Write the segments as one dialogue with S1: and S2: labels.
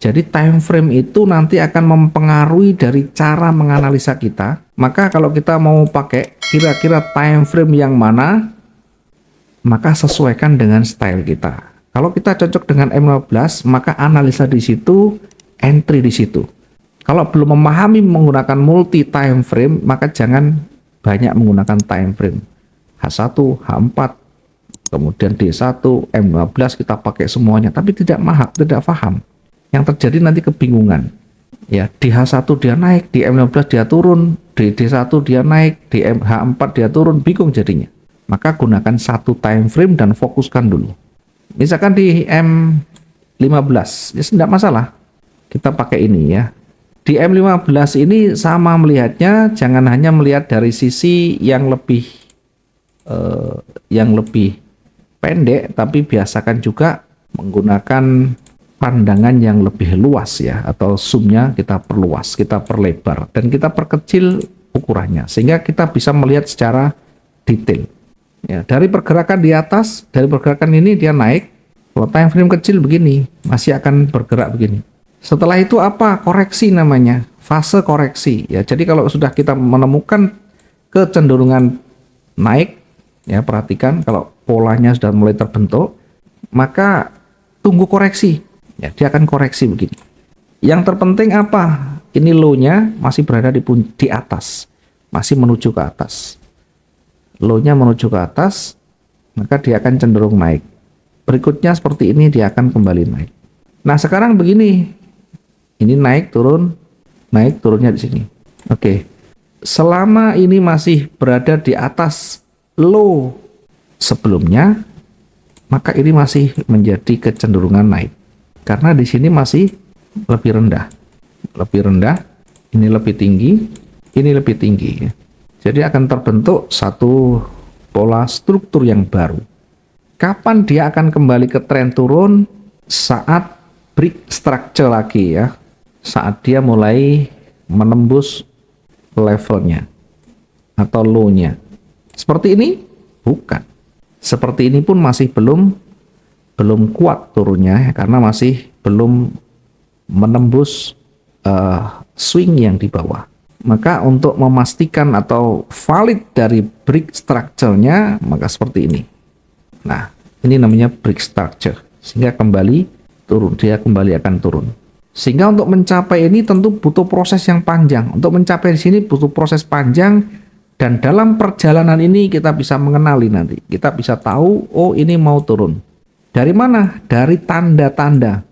S1: Jadi time frame itu nanti akan mempengaruhi dari cara menganalisa kita. Maka kalau kita mau pakai kira-kira time frame yang mana, maka sesuaikan dengan style kita. Kalau kita cocok dengan M15, maka analisa di situ, entry di situ. Kalau belum memahami menggunakan multi time frame, maka jangan banyak menggunakan time frame. H1, H4, kemudian D1, M15 kita pakai semuanya, tapi tidak paham. Yang terjadi nanti kebingungan. Ya, di H1 dia naik, di M15 dia turun, di D1 dia naik, di H4 dia turun, bingung jadinya. Maka gunakan satu time frame dan fokuskan dulu. Misalkan di M15, ya tidak masalah. Kita pakai ini ya. Di M15 ini sama melihatnya, jangan hanya melihat dari sisi yang lebih pendek, tapi biasakan juga menggunakan pandangan yang lebih luas ya, atau zoomnya kita perluas, kita perlebar, dan kita perkecil ukurannya sehingga kita bisa melihat secara detail. Ya, dari pergerakan di atas, dari pergerakan ini dia naik, kalau time frame kecil begini, masih akan bergerak begini. Setelah itu apa? Koreksi namanya, fase koreksi. Ya, jadi kalau sudah kita menemukan kecenderungan naik, ya perhatikan kalau polanya sudah mulai terbentuk, maka tunggu koreksi. Ya, dia akan koreksi begini. Yang terpenting apa? Ini low-nya masih berada di atas, masih menuju ke atas. Low-nya menuju ke atas, maka dia akan cenderung naik. Berikutnya seperti ini, dia akan kembali naik. Nah, sekarang begini. Ini naik, turunnya di sini. Oke. Selama ini masih berada di atas low sebelumnya, maka ini masih menjadi kecenderungan naik. Karena di sini masih lebih rendah. Lebih rendah, ini lebih tinggi, ini lebih tinggi. Jadi akan terbentuk satu pola struktur yang baru. Kapan dia akan kembali ke tren turun? Saat break structure lagi ya. Saat dia mulai menembus levelnya atau low-nya. Seperti ini? Bukan. Seperti ini pun masih belum kuat turunnya karena masih belum menembus swing yang di bawah. Maka untuk memastikan atau valid dari break structure-nya, maka seperti ini. Nah, ini namanya break structure. Sehingga kembali turun, dia kembali akan turun. Sehingga untuk mencapai ini tentu butuh proses yang panjang. Untuk mencapai di sini butuh proses panjang, dan dalam perjalanan ini kita bisa mengenali nanti. Kita bisa tahu, oh ini mau turun. Dari mana? Dari tanda-tanda.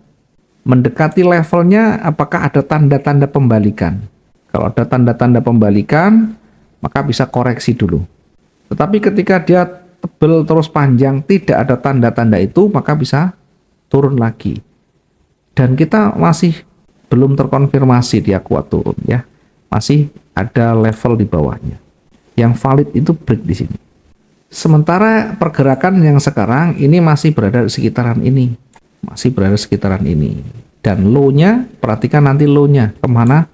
S1: Mendekati levelnya, apakah ada tanda-tanda pembalikan? Kalau ada tanda-tanda pembalikan, maka bisa koreksi dulu. Tetapi ketika dia tebal terus panjang, tidak ada tanda-tanda itu, maka bisa turun lagi. Dan kita masih belum terkonfirmasi dia kuat turun ya. Masih ada level di bawahnya. Yang valid itu break di sini. Sementara pergerakan yang sekarang ini masih berada di sekitaran ini. Masih berada di sekitaran ini. Dan low-nya, perhatikan nanti low-nya. Kemana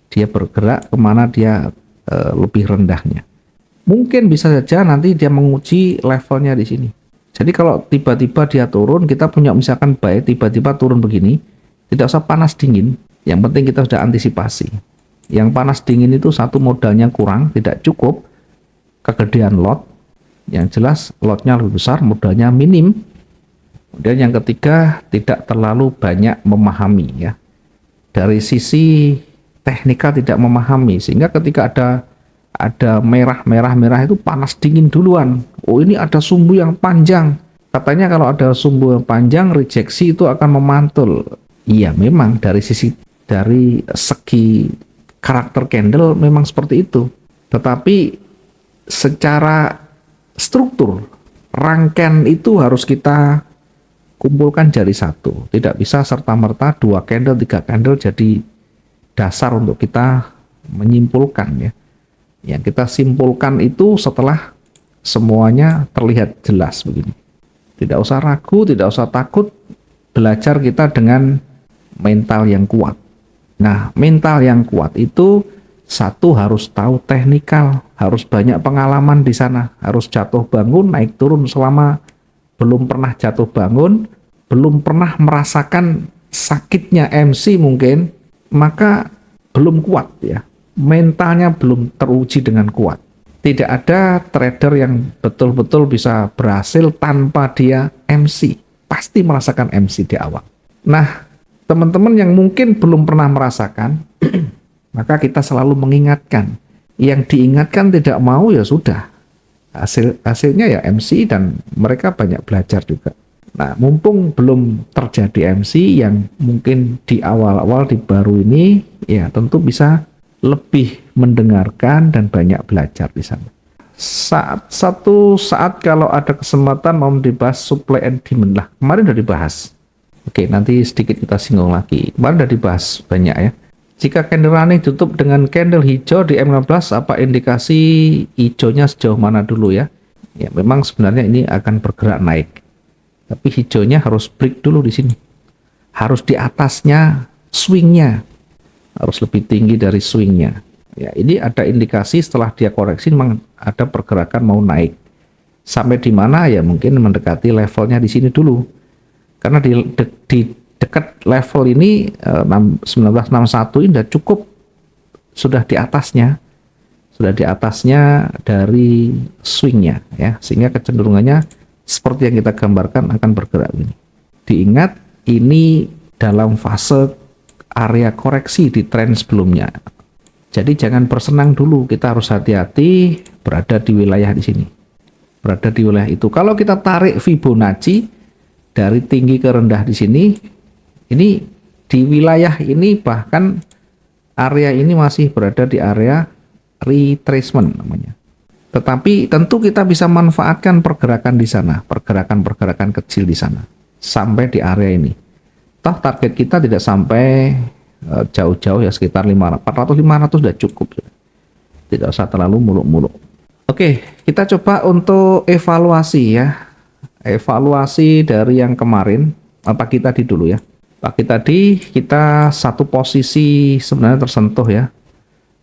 S1: dia bergerak, kemana dia lebih rendahnya. Mungkin bisa saja nanti dia menguji levelnya di sini. Jadi kalau tiba-tiba dia turun, kita punya misalkan buy, tiba-tiba turun begini, tidak usah panas dingin. Yang penting kita sudah antisipasi. Yang panas dingin itu satu, modalnya kurang, tidak cukup, kegedean lot. Yang jelas lotnya lebih besar, modalnya minim. Kemudian yang ketiga, tidak terlalu banyak memahami ya. Dari sisi teknikal tidak memahami, sehingga ketika ada merah itu panas dingin duluan. Oh, ini ada sumbu yang panjang. Katanya kalau ada sumbu yang panjang, rejeksi itu akan memantul. Iya, memang dari segi karakter candle memang seperti itu. Tetapi secara struktur, rangkaian itu harus kita kumpulkan jadi satu. Tidak bisa serta-merta 2 candle, 3 candle jadi dasar untuk kita menyimpulkan ya. Yang kita simpulkan itu setelah semuanya terlihat jelas begini. Tidak usah ragu, tidak usah takut, belajar kita dengan mental yang kuat. Nah, mental yang kuat itu satu harus tahu teknikal, harus banyak pengalaman di sana, harus jatuh bangun, naik turun selama belum pernah jatuh bangun, belum pernah merasakan sakitnya MC mungkin, maka belum kuat ya. Mentalnya belum teruji dengan kuat. Tidak ada trader yang betul-betul bisa berhasil tanpa dia MC. Pasti merasakan MC di awal. Nah, teman-teman yang mungkin belum pernah merasakan, maka kita selalu mengingatkan. Yang diingatkan tidak mau ya sudah. Hasilnya ya MC dan mereka banyak belajar juga. Nah, mumpung belum terjadi MC yang mungkin di awal-awal di baru ini, ya tentu bisa lebih mendengarkan dan banyak belajar di sana. Satu saat kalau ada kesempatan mau dibahas supply and demand lah. Kemarin udah dibahas. Oke, nanti sedikit kita singgung lagi. Kemarin udah dibahas banyak ya. Jika candle running tutup dengan candle hijau di M15, apa indikasi hijaunya sejauh mana dulu ya? Ya, memang sebenarnya ini akan bergerak naik. Tapi hijaunya harus break dulu di sini. Harus di atasnya swingnya. Harus lebih tinggi dari swingnya. Ya, ini ada indikasi setelah dia koreksi memang ada pergerakan mau naik. Sampai di mana ya mungkin mendekati levelnya di sini dulu. Karena di dekat level ini 1961 ini sudah cukup, sudah di atasnya dari swingnya ya, sehingga kecenderungannya seperti yang kita gambarkan akan bergerak ini. Diingat ini dalam fase area koreksi di tren sebelumnya. Jadi jangan bersenang dulu, kita harus hati-hati berada di wilayah di sini. Berada di wilayah itu. Kalau kita tarik Fibonacci dari tinggi ke rendah di sini, ini di wilayah ini bahkan area ini masih berada di area retracement namanya. Tetapi tentu kita bisa manfaatkan pergerakan di sana, pergerakan-pergerakan kecil di sana sampai di area ini. Toh target kita tidak sampai jauh-jauh ya, sekitar 400-500 sudah cukup. Tidak usah terlalu muluk-muluk. Oke, kita coba untuk evaluasi ya. Evaluasi dari yang kemarin, pagi tadi dulu ya. Pagi tadi kita satu posisi sebenarnya tersentuh ya.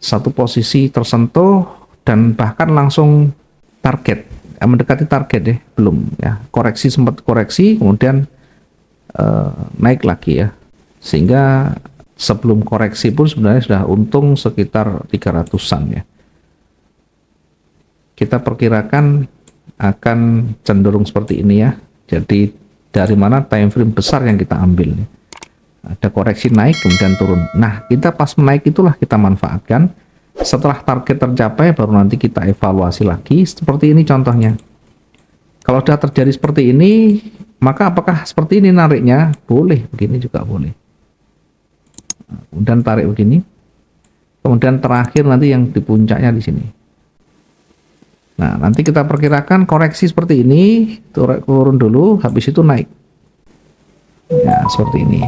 S1: Satu posisi tersentuh dan bahkan langsung target. Mendekati target ya, belum ya. Koreksi, sempat koreksi, kemudian naik lagi ya. Sehingga sebelum koreksi pun sebenarnya sudah untung sekitar 300-an ya. Kita perkirakan akan cenderung seperti ini ya. Jadi dari mana time frame besar yang kita ambil. Ada koreksi naik kemudian turun. Nah, kita pas menaik itulah kita manfaatkan. Setelah target tercapai baru nanti kita evaluasi lagi. Seperti ini contohnya. Kalau sudah terjadi seperti ini, maka apakah seperti ini nariknya? Boleh, begini juga boleh. Kemudian tarik begini. Kemudian terakhir nanti yang di puncaknya di sini. Nah, nanti kita perkirakan koreksi seperti ini, turun dulu, habis itu naik. Ya, seperti ini.